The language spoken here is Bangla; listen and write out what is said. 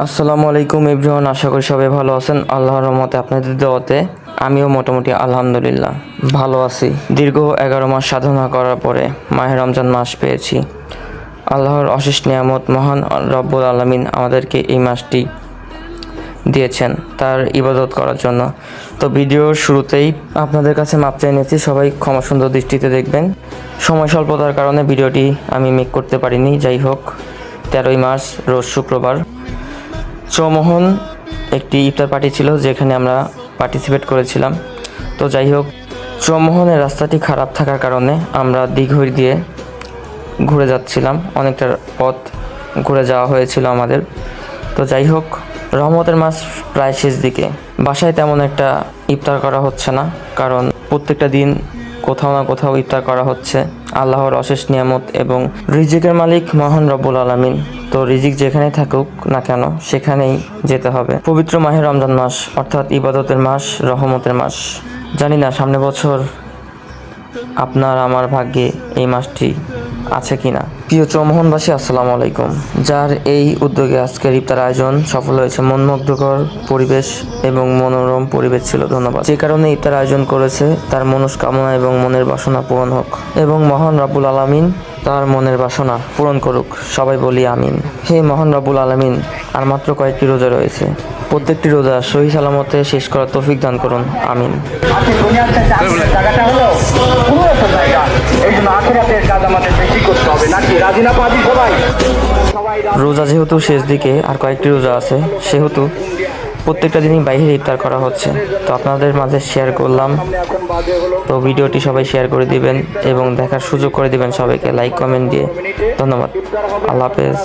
আসসালামু আলাইকুম এভরিওয়ান, আশা করি সবাই ভালো আছেন। আল্লাহর রহমতে আপনাদের দোয়াতে আমিও মোটামুটি আলহামদুলিল্লাহ ভালো আছি। দীর্ঘ 11 মাস সাধনা করার পরে মাহে রমজান মাস পেয়েছি। আল্লাহর অশেষ নিয়ামত, মহান রব্বুল আলামিন আমাদেরকে এই মাসটি দিয়েছেন তার ইবাদত করার জন্য। তো ভিডিওর শুরুতেই আপনাদের কাছে মাপ চেয়ে নিয়েছি, সবাই ক্ষমা সুন্দর দৃষ্টিতে দেখবেন। সময় স্বল্পতার কারণে ভিডিওটি আমি মেক করতে পারিনি। যাই হোক, 13ই মার্চ রোজ শুক্রবার চৌমোহন একটি ইফতার পার্টি ছিল, যেখানে আমরা পার্টিসিপেট করেছিলাম। তো যাই হোক, চৌমোহনের রাস্তাটি খারাপ থাকার কারণে আমরা দিঘই দিয়ে ঘুরে যাচ্ছিলাম, অনেকটা পথ ঘুরে যাওয়া হয়েছিল আমাদের। তো যাই হোক, রহমতের মাস প্রায় শেষ দিকে, বাসায় তেমন একটা ইফতার করা হচ্ছে না, কারণ প্রত্যেকটা দিন কোথাও না কোথাও ইফতার করা হচ্ছে। আল্লাহর অশেষ নিয়ামত এবং রিজিকের মালিক মহান রব্বুল আলামিন। তো রিজিক যেখানে থাকুক না কেন সেখানেই যেতে হবে। পবিত্র মাহে রমজান মাস অর্থাৎ ইবাদতের মাস, রহমতের মাস। জানি না সামনে বছর আপনার আমার ভাগ্যে এই মাসটি আছে কিনা। প্রিয় চৌমোহনবাসী, আসসালামু আলাইকুম। যার এই উদ্যোগে আজকের ইফতার আয়োজন সফল হয়েছে, মনমুগ্ধকর পরিবেশ এবং মনোরম পরিবেশ ছিল। ধন্যবাদ। যে কারণে ইফতার আয়োজন করেছে তার মনস্কামনা এবং মনের বাসনা পূরণ হোক, এবং মহান রব্বুল আলামিন তার মনের বাসনা পূরণ করুক। সবাই বলি আমিন। হে মহান রব্বুল আলামিন, আর মাত্র কয়েকটি রোজা রয়েছে, প্রত্যেকটি রোজা সহি সালামতে শেষ করার তৌফিক দান করুন, আমিন। রোজা যেহেতু শেষ দিকে আর কয়েকটি রোজা আছে, সেহেতু প্রত্যেকটা দিনই বাইরে ইফতার করা হচ্ছে। তো আপনাদের মাঝে শেয়ার করলাম। তো ভিডিওটি সবাই শেয়ার করে দিবেন এবং দেখার সুযোগ করে দিবেন সবাইকে, লাইক কমেন্ট দিয়ে। ধন্যবাদ। আল্লাহ হাফেজ।